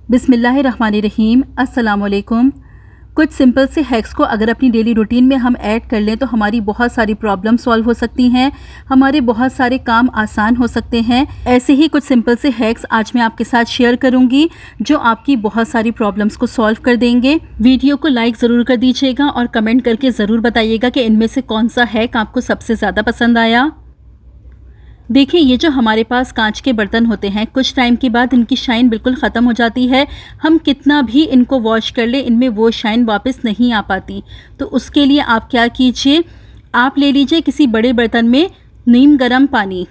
बिस्मिल्लाहिर्रहमानिर्रहीम। अस्सलामुअलैकुम। कुछ सिंपल से हैक्स को अगर अपनी डेली रूटीन में हम ऐड कर लें तो हमारी बहुत सारी प्रॉब्लम सॉल्व हो सकती हैं, हमारे बहुत सारे काम आसान हो सकते हैं। ऐसे ही कुछ सिंपल से हैक्स आज मैं आपके साथ शेयर करूंगी जो आपकी बहुत सारी प्रॉब्लम्स को सॉल्व कर देंगे। वीडियो को लाइक ज़रूर कर दीजिएगा और कमेंट करके ज़रूर बताइएगा कि इनमें से कौन सा हैक आपको सबसे ज़्यादा पसंद आया। देखिए, ये जो हमारे पास कांच के बर्तन होते हैं, कुछ टाइम के बाद इनकी शाइन बिल्कुल ख़त्म हो जाती है। हम कितना भी इनको वॉश कर ले, इनमें वो शाइन वापस नहीं आ पाती। तो उसके लिए आप क्या कीजिए, आप ले लीजिए किसी बड़े बर्तन में नीम गर्म पानी।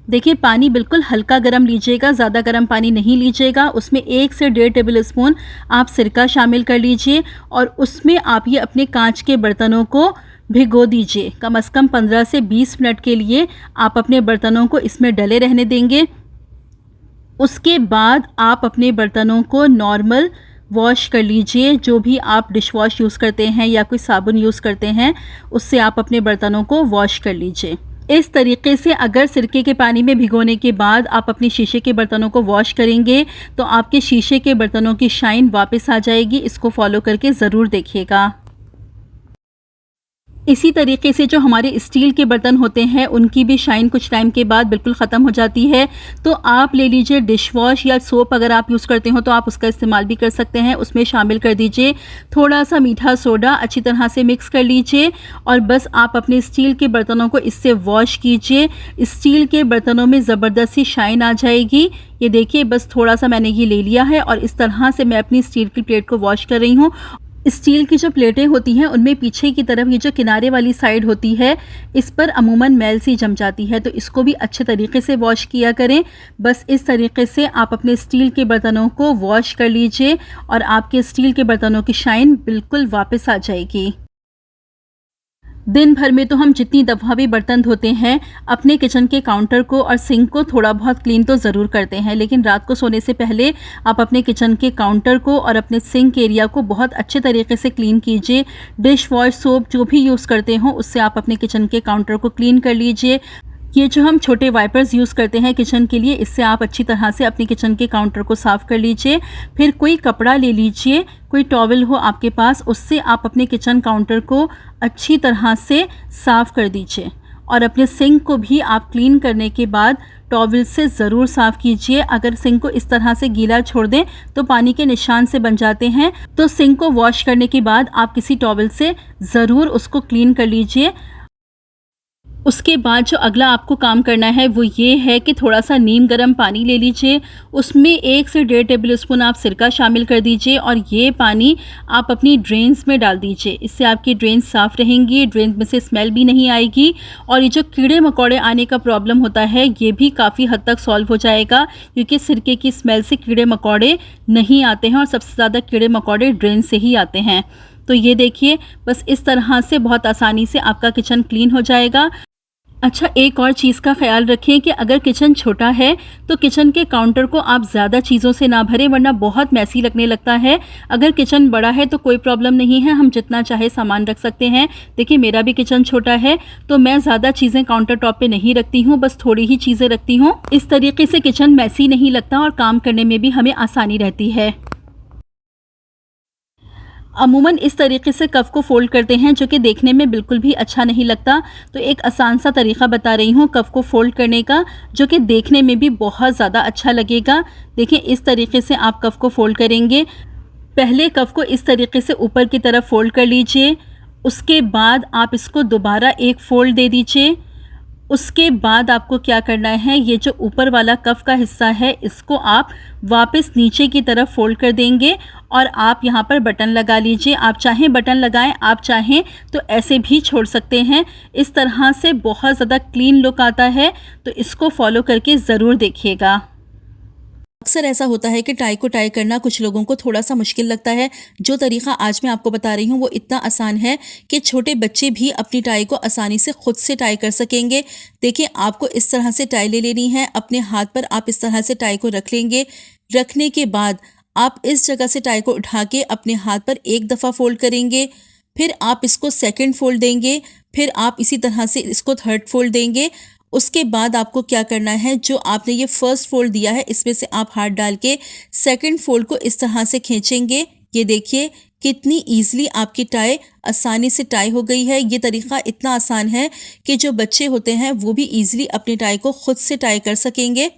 देखिए, पानी बिल्कुल हल्का गर्म लीजिएगा, ज़्यादा गर्म पानी नहीं लीजिएगा। उसमें 1 से 1.5 टेबल स्पून आप सिरका शामिल कर लीजिए और उसमें आप ये अपने कांच के बर्तनों को भिगो दीजिए। कम से कम 15 से 20 मिनट के लिए आप अपने बर्तनों को इसमें डले रहने देंगे। उसके बाद आप अपने बर्तनों को नॉर्मल वॉश कर लीजिए। जो भी आप डिश वॉश यूज़ करते हैं या कोई साबुन यूज़ करते हैं, उससे आप अपने बर्तनों को वॉश कर लीजिए। इस तरीके से अगर सिरके के पानी में भिगोने के बाद आप अपने शीशे के बर्तनों को वॉश करेंगे तो आपके शीशे के बर्तनों की शाइन वापस आ जाएगी। इसको फॉलो करके ज़रूर देखिएगा। इसी तरीके से जो हमारे स्टील के बर्तन होते हैं, उनकी भी शाइन कुछ टाइम के बाद बिल्कुल ख़त्म हो जाती है। तो आप ले लीजिए डिश वॉश या सोप, अगर आप यूज़ करते हो तो आप उसका इस्तेमाल भी कर सकते हैं। उसमें शामिल कर दीजिए थोड़ा सा मीठा सोडा, अच्छी तरह से मिक्स कर लीजिए और बस आप अपने स्टील के बर्तनों को इससे वॉश कीजिए। स्टील के बर्तनों में ज़बरदस्त सी शाइन आ जाएगी। ये देखिए, बस थोड़ा सा मैंने ये ले लिया है और इस तरह से मैं अपनी स्टील की प्लेट को वॉश कर रही हूँ। स्टील की जो प्लेटें होती हैं, उनमें पीछे की तरफ ये जो किनारे वाली साइड होती है, इस पर अमूमन मैल सी जम जाती है। तो इसको भी अच्छे तरीके से वॉश किया करें। बस इस तरीके से आप अपने स्टील के बर्तनों को वॉश कर लीजिए और आपके स्टील के बर्तनों की शाइन बिल्कुल वापस आ जाएगी। दिन भर में तो हम जितनी दफ़ा भी बर्तन धोते हैं, अपने किचन के काउंटर को और सिंक को थोड़ा बहुत क्लीन तो ज़रूर करते हैं, लेकिन रात को सोने से पहले आप अपने किचन के काउंटर को और अपने सिंक एरिया को बहुत अच्छे तरीके से क्लीन कीजिए। डिश वॉश, सोप जो भी यूज़ करते हो, उससे आप अपने किचन के काउंटर को क्लीन कर लीजिए। ये जो हम छोटे वाइपर्स यूज़ करते हैं किचन के लिए, इससे आप अच्छी तरह से अपने किचन के काउंटर को साफ़ कर लीजिए। फिर कोई कपड़ा ले लीजिए, कोई टॉवल हो आपके पास, उससे आप अपने किचन काउंटर को अच्छी तरह से साफ़ कर दीजिए। और अपने सिंक को भी आप क्लीन करने के बाद टॉवल से ज़रूर साफ़ कीजिए। अगर सिंक को इस तरह से गीला छोड़ दें तो पानी के निशान से बन जाते हैं। तो सिंक को वॉश करने के बाद आप किसी टॉवल से ज़रूर उसको क्लीन कर लीजिए। उसके बाद जो अगला आपको काम करना है वो ये है कि थोड़ा सा नीम गर्म पानी ले लीजिए। उसमें 1 से 1.5 टेबल स्पून आप सिरका शामिल कर दीजिए और ये पानी आप अपनी ड्रेन्स में डाल दीजिए। इससे आपकी ड्रेन्स साफ़ रहेंगी, ड्रेन में से स्मेल भी नहीं आएगी और ये जो कीड़े मकोड़े आने का प्रॉब्लम होता है, ये भी काफ़ी हद तक सॉल्व हो जाएगा, क्योंकि सिरके की स्मेल से कीड़े मकोड़े नहीं आते हैं और सबसे ज़्यादा कीड़े मकोड़े ड्रेन से ही आते हैं। तो ये देखिए, बस इस तरह से बहुत आसानी से आपका किचन क्लीन हो जाएगा। अच्छा, एक और चीज़ का ख्याल रखें कि अगर किचन छोटा है तो किचन के काउंटर को आप ज़्यादा चीज़ों से ना भरें, वरना बहुत मैसी लगने लगता है। अगर किचन बड़ा है तो कोई प्रॉब्लम नहीं है, हम जितना चाहे सामान रख सकते हैं। देखिए, मेरा भी किचन छोटा है तो मैं ज़्यादा चीज़ें काउंटर टॉप पे नहीं रखती हूँ, बस थोड़ी ही चीज़ें रखती हूँ। इस तरीके से किचन मैसी नहीं लगता और काम करने में भी हमें आसानी रहती है। अमूमन इस तरीके से कप को फ़ोल्ड करते हैं, जो कि देखने में बिल्कुल भी अच्छा नहीं लगता। तो एक आसान सा तरीका बता रही हूँ कप को फ़ोल्ड करने का, जो कि देखने में भी बहुत ज़्यादा अच्छा लगेगा। देखिए, इस तरीके से आप कप को फ़ोल्ड करेंगे। पहले कप को इस तरीके से ऊपर की तरफ फ़ोल्ड कर लीजिए। उसके बाद आप इसको दोबारा एक फ़ोल्ड दे दीजिए। उसके बाद आपको क्या करना है, ये जो ऊपर वाला कफ का हिस्सा है, इसको आप वापस नीचे की तरफ फ़ोल्ड कर देंगे और आप यहाँ पर बटन लगा लीजिए। आप चाहें बटन लगाएं, आप चाहें तो ऐसे भी छोड़ सकते हैं। इस तरह से बहुत ज़्यादा क्लीन लुक आता है। तो इसको फॉलो करके ज़रूर देखिएगा। अक्सर ऐसा होता है कि टाई को टाई करना कुछ लोगों को थोड़ा सा मुश्किल लगता है। जो तरीका आज मैं आपको बता रही हूँ वो इतना आसान है कि छोटे बच्चे भी अपनी टाई को आसानी से खुद से टाई कर सकेंगे। देखिए, आपको इस तरह से टाई ले लेनी है। अपने हाथ पर आप इस तरह से टाई को रख लेंगे। रखने के बाद आप इस जगह से टाई को उठा के अपने हाथ पर एक दफ़ा फोल्ड करेंगे, फिर आप इसको सेकंड फोल्ड देंगे, फिर आप इसी तरह से इसको थर्ड फोल्ड देंगे उसके बाद आपको क्या करना है, जो आपने ये फर्स्ट फोल्ड दिया है इसमें से आप हाथ डाल के सेकंड फोल्ड को इस तरह से खींचेंगे। ये देखिए कितनी ईजिली आपकी टाई आसानी से टाई हो गई है। ये तरीका इतना आसान है कि जो बच्चे होते हैं वो भी ईजिली अपनी टाई को खुद से टाई कर सकेंगे।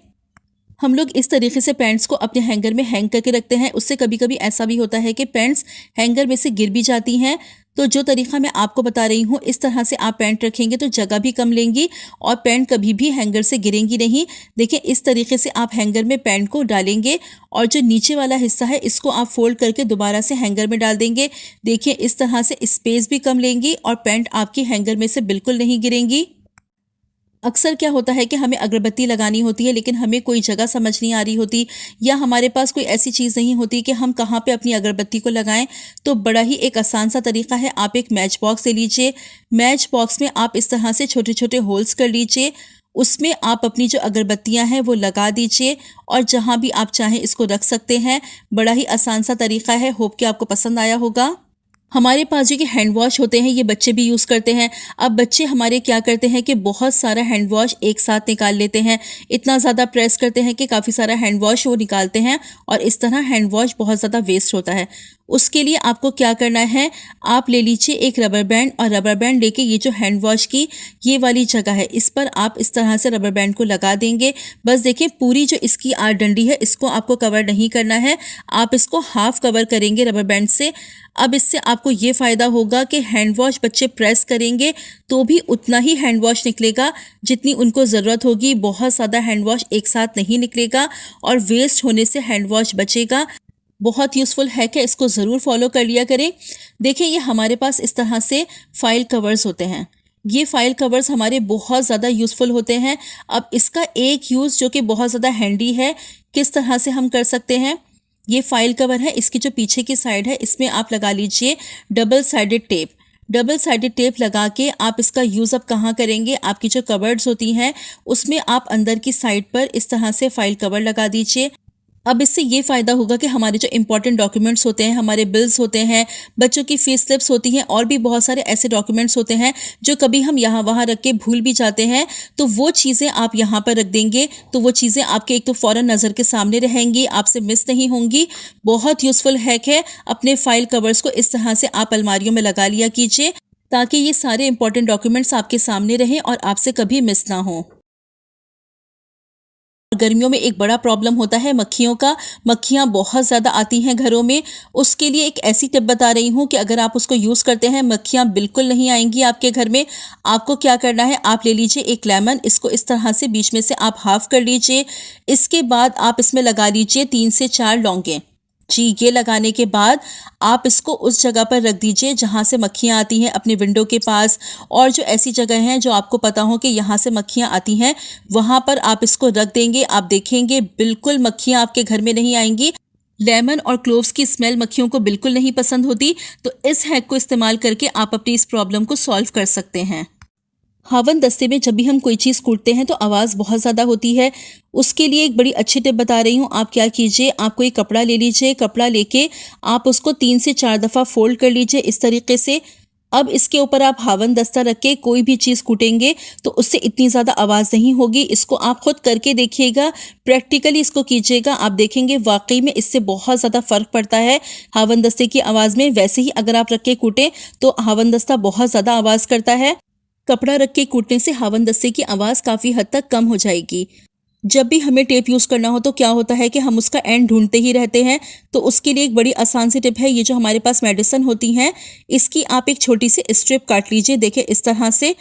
हम लोग इस तरीके से पैंट्स को अपने हैंगर में हैंग करके रखते हैं। उससे कभी कभी ऐसा भी होता है कि पैंट्स हैंगर में से गिर भी जाती हैं। तो जो तरीका मैं आपको बता रही हूँ, इस तरह से आप पैंट रखेंगे तो जगह भी कम लेंगी और पैंट कभी भी हैंगर से गिरेंगी नहीं। देखिए इस तरीके से आप हैंगर में पैंट को डालेंगे और जो नीचे वाला हिस्सा है इसको आप फोल्ड करके दोबारा से हैंगर में डाल देंगे। देखिए इस तरह से स्पेस भी कम लेंगी और पैंट आपकी हैंगर में से बिल्कुल नहीं गिरेंगी। अक्सर क्या होता है कि हमें अगरबत्ती लगानी होती है लेकिन हमें कोई जगह समझ नहीं आ रही होती, या हमारे पास कोई ऐसी चीज़ नहीं होती कि हम कहाँ पे अपनी अगरबत्ती को लगाएं। तो बड़ा ही एक आसान सा तरीका है, आप एक मैच बॉक्स ले लीजिए। मैच बॉक्स में आप इस तरह से छोटे छोटे होल्स कर लीजिए, उसमें आप अपनी जो अगरबत्तियां हैं वो लगा दीजिए और जहां भी आप चाहें इसको रख सकते हैं। बड़ा ही आसान सा तरीका है, होप कि आपको पसंद आया होगा। हमारे पास जो कि हैंड वॉश होते हैं ये बच्चे भी यूज़ करते हैं। अब बच्चे हमारे क्या करते हैं कि बहुत सारा हैंड वॉश एक साथ निकाल लेते हैं, इतना ज़्यादा प्रेस करते हैं कि काफ़ी सारा हैंड वॉश वो निकालते हैं और इस तरह हैंड वॉश बहुत ज़्यादा वेस्ट होता है। उसके लिए आपको क्या करना है, आप ले लीजिए एक रबर बैंड और रबर बैंड लेके ये जो हैंड वॉश की ये वाली जगह है इस पर आप इस तरह से रबर बैंड को लगा देंगे। बस देखिए पूरी जो इसकी आर डंडी है इसको आपको कवर नहीं करना है, आप इसको हाफ कवर करेंगे रबर बैंड से। अब इससे आपको ये फ़ायदा होगा कि हैंड वॉश बच्चे प्रेस करेंगे तो भी उतना ही हैंड वॉश निकलेगा जितनी उनको ज़रूरत होगी। बहुत ज़्यादा हैंड वॉश एक साथ नहीं निकलेगा और वेस्ट होने से हैंड वॉश बचेगा। बहुत यूज़फुल है कि इसको ज़रूर फॉलो कर लिया करें। देखिए ये हमारे पास इस तरह से फाइल कवर्स होते हैं, ये फाइल कवर्स हमारे बहुत ज़्यादा यूज़फुल होते हैं। अब इसका एक यूज़ जो कि बहुत ज़्यादा हैंडी है, किस तरह से हम कर सकते हैं। ये फाइल कवर है, इसकी जो पीछे की साइड है इसमें आप लगा लीजिए double sided tape. Double sided tape लगा के आप इसका यूज़ अब कहाँ करेंगे, आपकी जो कवर्ड्स होती हैं उसमें आप अंदर की साइड पर इस तरह से फाइल कवर लगा दीजिए। अब इससे ये फ़ायदा होगा कि हमारे जो इंपॉर्टेंट डॉक्यूमेंट्स होते हैं, हमारे बिल्स होते हैं, बच्चों की फीस स्लिप्स होती हैं और भी बहुत सारे ऐसे डॉक्यूमेंट्स होते हैं जो कभी हम यहाँ वहाँ रख के भूल भी जाते हैं, तो वो चीज़ें आप यहाँ पर रख देंगे तो वो चीज़ें आपके एक तो फ़ौरन नज़र के सामने रहेंगी, आपसे मिस नहीं होंगी। बहुत यूज़फुल हैक है। अपने फाइल कवर्स को इस तरह से आप अलमारियों में लगा लिया कीजिए ताकि ये सारे इंपॉर्टेंट डॉक्यूमेंट्स आपके सामने रहें और आपसे कभी मिस ना हो। गर्मियों में एक बड़ा प्रॉब्लम होता है मक्खियों का। मक्खियाँ बहुत ज़्यादा आती हैं घरों में। उसके लिए एक ऐसी टिप बता रही हूँ कि अगर आप उसको यूज़ करते हैं मक्खियाँ बिल्कुल नहीं आएंगी आपके घर में। आपको क्या करना है, आप ले लीजिए एक लेमन, इसको इस तरह से बीच में से आप हाफ कर लीजिए। इसके बाद आप इसमें लगा लीजिए 3 से 4 लौंगे। जी, ये लगाने के बाद आप इसको उस जगह पर रख दीजिए जहाँ से मक्खियाँ आती हैं, अपने विंडो के पास, और जो ऐसी जगह हैं जो आपको पता हो कि यहाँ से मक्खियाँ आती हैं वहाँ पर आप इसको रख देंगे। आप देखेंगे बिल्कुल मक्खियाँ आपके घर में नहीं आएंगी। लेमन और क्लोव्स की स्मेल मक्खियों को बिल्कुल नहीं पसंद होती, तो इस हैक को इस्तेमाल करके आप अपनी इस प्रॉब्लम को सॉल्व कर सकते हैं। हवन दस्ते में जब भी हम कोई चीज़ कूटते हैं तो आवाज़ बहुत ज़्यादा होती है। उसके लिए एक बड़ी अच्छी टिप बता रही हूँ। आप क्या कीजिए, आप कोई कपड़ा ले लीजिए, कपड़ा लेके आप उसको 3 से 4 दफ़ा फोल्ड कर लीजिए इस तरीके से। अब इसके ऊपर आप हवन दस्ता रख के कोई भी चीज़ कूटेंगे तो उससे इतनी ज़्यादा आवाज़ नहीं होगी। इसको आप खुद करके देखिएगा, प्रैक्टिकली इसको कीजिएगा, आप देखेंगे वाकई में इससे बहुत ज़्यादा फ़र्क पड़ता है हवन दस्ते की आवाज़ में। वैसे ही अगर आप रख के कूटें तो हवन दस्ता बहुत ज़्यादा आवाज़ करता है। कपड़ा रख के कूटने से हवन दस्ते की आवाज़ काफ़ी हद तक कम हो जाएगी। जब भी हमें टेप यूज़ करना हो तो क्या होता है कि हम उसका एंड ढूंढते ही रहते हैं, तो उसके लिए एक बड़ी आसान सी टिप है। ये जो हमारे पास मेडिसिन होती हैं इसकी आप एक छोटी सी स्ट्रिप काट लीजिए, देखिए इस तरह से,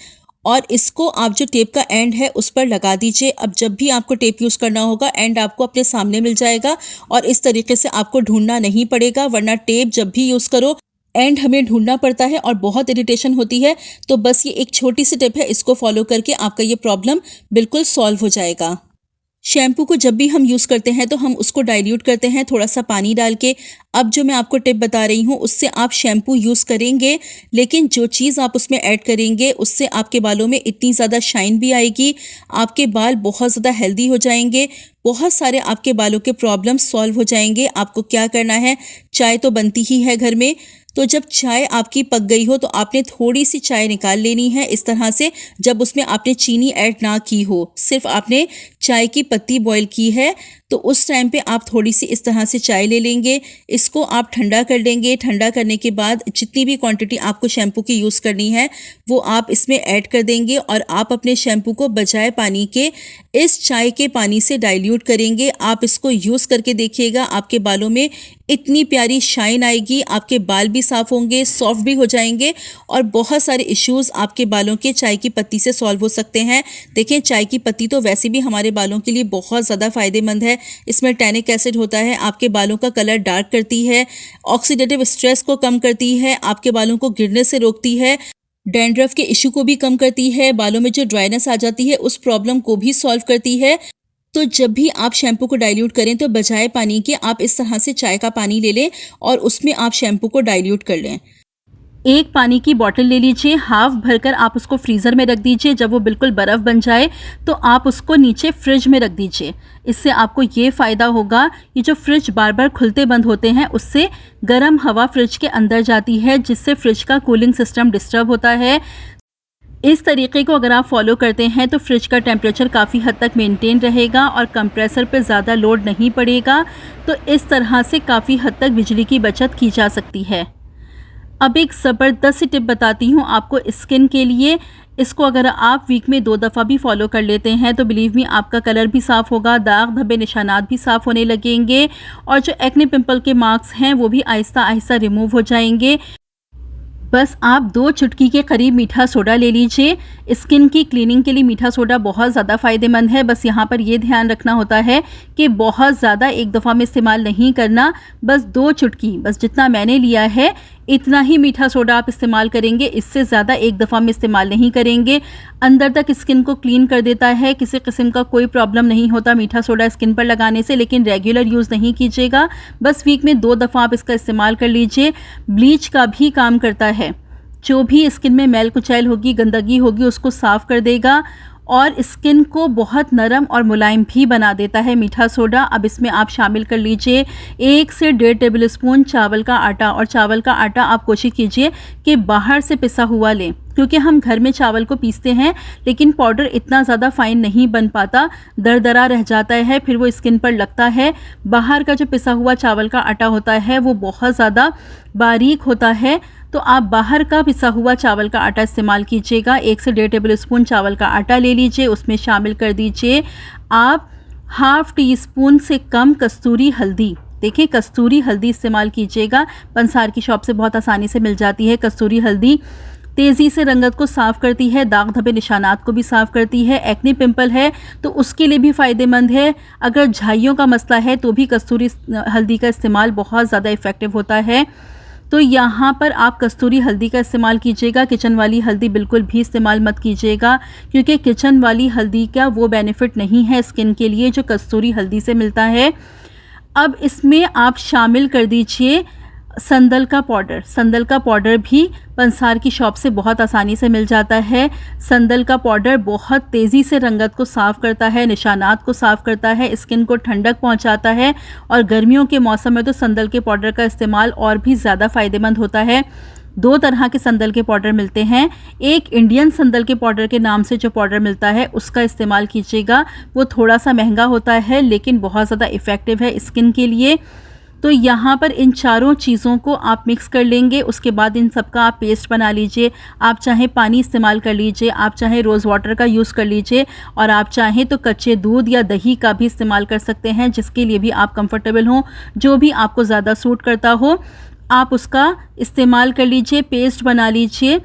और इसको आप जो टेप का एंड है उस पर लगा दीजिए। अब जब भी आपको टेप यूज़ करना होगा एंड आपको अपने सामने मिल जाएगा और इस तरीके से आपको ढूंढना नहीं पड़ेगा। वरना टेप जब भी यूज़ करो एंड हमें ढूंढना पड़ता है और बहुत इरिटेशन होती है। तो बस ये एक छोटी सी टिप है, इसको फॉलो करके आपका ये प्रॉब्लम बिल्कुल सॉल्व हो जाएगा। शैम्पू को जब भी हम यूज़ करते हैं तो हम उसको डाइल्यूट करते हैं थोड़ा सा पानी डाल के। अब जो मैं आपको टिप बता रही हूँ उससे आप शैम्पू यूज़ करेंगे, लेकिन जो चीज़ आप उसमें ऐड करेंगे उससे आपके बालों में इतनी ज़्यादा शाइन भी आएगी, आपके बाल बहुत ज़्यादा हेल्दी हो जाएंगे, बहुत सारे आपके बालों के प्रॉब्लम सॉल्व हो जाएंगे। आपको क्या करना है, चाय तो बनती ही है घर में, तो जब चाय आपकी पक गई हो तो आपने थोड़ी सी चाय निकाल लेनी है इस तरह से, जब उसमें आपने चीनी ऐड ना की हो, सिर्फ आपने चाय की पत्ती बॉईल की है, तो उस टाइम पे आप थोड़ी सी इस तरह से चाय ले लेंगे। इसको आप ठंडा कर लेंगे। ठंडा करने के बाद जितनी भी क्वांटिटी आपको शैम्पू की यूज़ करनी है वो आप इसमें ऐड कर देंगे और आप अपने शैम्पू को बजाय पानी के इस चाय के पानी से डाइल्यूट करेंगे। आप इसको यूज़ करके देखिएगा, आपके बालों में इतनी प्यारी शाइन आएगी, आपके बाल भी साफ़ होंगे, सॉफ्ट भी हो जाएंगे और बहुत सारे इश्यूज़ आपके बालों के चाय की पत्ती से सॉल्व हो सकते हैं। देखें, चाय की पत्ती तो वैसे भी हमारे बालों के लिए बहुत ज़्यादा फ़ायदेमंद है। इसमें टैनिक एसिड होता है, आपके बालों का कलर डार्क करती है, ऑक्सीडेटिव स्ट्रेस को कम करती है, आपके बालों को गिरने से रोकती है, डैंड्रफ के इशू को भी कम करती है, बालों में जो ड्राइनेस आ जाती है उस प्रॉब्लम को भी सॉल्व करती है। तो जब भी आप शैम्पू को डाइल्यूट करें तो बजाय पानी के आप इस तरह से चाय का पानी ले लें और उसमें आप शैम्पू को डाइल्यूट कर लें। एक पानी की बॉटल ले लीजिए, हाफ भरकर आप उसको फ्रीज़र में रख दीजिए। जब वो बिल्कुल बर्फ़ बन जाए तो आप उसको नीचे फ्रिज में रख दीजिए। इससे आपको ये फ़ायदा होगा, ये जो फ्रिज बार बार खुलते बंद होते हैं उससे गर्म हवा फ्रिज के अंदर जाती है, जिससे फ्रिज का कूलिंग सिस्टम डिस्टर्ब होता है। इस तरीके को अगर आप फॉलो करते हैं तो फ्रिज का टेम्परेचर काफ़ी हद तक मेंटेन रहेगा और कंप्रेसर पे ज़्यादा लोड नहीं पड़ेगा। तो इस तरह से काफ़ी हद तक बिजली की बचत की जा सकती है। अब एक ज़बरदस्त सी टिप बताती हूँ आपको स्किन के लिए। इसको अगर आप वीक में 2 दफ़ा भी फॉलो कर लेते हैं तो बिलीव मी आपका कलर भी साफ़ होगा, दाग धब्बे निशानात भी साफ़ होने लगेंगे और जो एक्ने पिंपल के मार्क्स हैं वो भी आहिस्ता आहिस्ता रिमूव हो जाएंगे। बस आप 2 चुटकी के करीब मीठा सोडा ले लीजिए। स्किन की क्लीनिंग के लिए मीठा सोडा बहुत ज़्यादा फ़ायदेमंद है। बस यहाँ पर ये ध्यान रखना होता है कि बहुत ज़्यादा एक दफ़ा में इस्तेमाल नहीं करना, बस 2 चुटकी, बस जितना मैंने लिया है इतना ही मीठा सोडा आप इस्तेमाल करेंगे, इससे ज़्यादा एक दफ़ा में इस्तेमाल नहीं करेंगे। अंदर तक स्किन को क्लीन कर देता है, किसी किस्म का कोई प्रॉब्लम नहीं होता मीठा सोडा स्किन पर लगाने से, लेकिन रेगुलर यूज़ नहीं कीजिएगा। बस वीक में 2 दफ़ा आप इसका इस्तेमाल कर लीजिए। ब्लीच का भी काम करता है, जो भी स्किन में मैल कुचैल होगी, गंदगी होगी, उसको साफ़ कर देगा और स्किन को बहुत नरम और मुलायम भी बना देता है मीठा सोडा। अब इसमें आप शामिल कर लीजिए 1 से 1.5 टेबल स्पून चावल का आटा। और चावल का आटा आप कोशिश कीजिए कि बाहर से पिसा हुआ लें, क्योंकि हम घर में चावल को पीसते हैं लेकिन पाउडर इतना ज़्यादा फाइन नहीं बन पाता, दरदरा रह जाता है, फिर वो स्किन पर लगता है। बाहर का जो पिसा हुआ चावल का आटा होता है वो बहुत ज़्यादा बारीक होता है, तो आप बाहर का पिसा हुआ चावल का आटा इस्तेमाल कीजिएगा। 1 से 1.5 टेबल स्पून चावल का आटा ले लीजिए, उसमें शामिल कर दीजिए आप हाफ़ टी स्पून से कम कस्तूरी हल्दी। देखिए, कस्तूरी हल्दी इस्तेमाल कीजिएगा, पंसार की शॉप से बहुत आसानी से मिल जाती है। कस्तूरी हल्दी तेज़ी से रंगत को साफ़ करती है, दाग धब्बे निशानात को भी साफ़ करती है। एक्ने पिंपल है तो उसके लिए भी फ़ायदेमंद है। अगर झाइयों का मसला है तो भी कस्तूरी हल्दी का इस्तेमाल बहुत ज़्यादा इफ़ेक्टिव होता है। तो यहाँ पर आप कस्तूरी हल्दी का इस्तेमाल कीजिएगा, किचन वाली हल्दी बिल्कुल भी इस्तेमाल मत कीजिएगा, क्योंकि किचन वाली हल्दी का वो बेनिफिट नहीं है स्किन के लिए जो कस्तूरी हल्दी से मिलता है। अब इसमें आप शामिल कर दीजिए संदल का पाउडर। संदल का पाउडर भी पंसार की शॉप से बहुत आसानी से मिल जाता है। संदल का पाउडर बहुत तेज़ी से रंगत को साफ़ करता है, निशानात को साफ़ करता है, स्किन को ठंडक पहुंचाता है और गर्मियों के मौसम में तो संदल के पाउडर का इस्तेमाल और भी ज़्यादा फ़ायदेमंद होता है। 2 तरह के संदल के पाउडर मिलते हैं। एक इंडियन संदल के पाउडर के नाम से जो पाउडर मिलता है उसका इस्तेमाल कीजिएगा, वो थोड़ा सा महंगा होता है लेकिन बहुत ज़्यादा इफ़ेक्टिव है स्किन के लिए। तो यहाँ पर इन चारों चीज़ों को आप मिक्स कर लेंगे। उसके बाद इन सब का आप पेस्ट बना लीजिए। आप चाहें पानी इस्तेमाल कर लीजिए, आप चाहें रोज़ वाटर का यूज़ कर लीजिए और आप चाहें तो कच्चे दूध या दही का भी इस्तेमाल कर सकते हैं, जिसके लिए भी आप कंफर्टेबल हों, जो भी आपको ज़्यादा सूट करता हो आप उसका इस्तेमाल कर लीजिए। पेस्ट बना लीजिए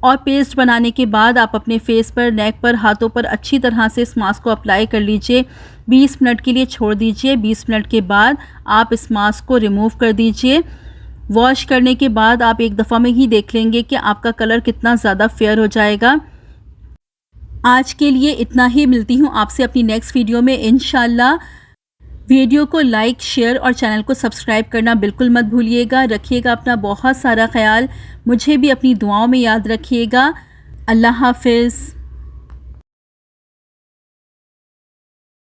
और पेस्ट बनाने के बाद आप अपने फेस पर, नेक पर, हाथों पर अच्छी तरह से इस मास्क को अप्लाई कर लीजिए। 20 मिनट के लिए छोड़ दीजिए। 20 मिनट के बाद आप इस मास्क को रिमूव कर दीजिए। वॉश करने के बाद आप एक दफ़ा में ही देख लेंगे कि आपका कलर कितना ज़्यादा फेयर हो जाएगा। आज के लिए इतना ही, मिलती हूँ आपसे अपनी नेक्स्ट वीडियो में इंशाल्लाह। वीडियो को लाइक, शेयर और चैनल को सब्सक्राइब करना बिल्कुल मत भूलिएगा। रखिएगा अपना बहुत सारा ख्याल, मुझे भी अपनी दुआओं में याद रखिएगा। अल्लाह हाफिज़।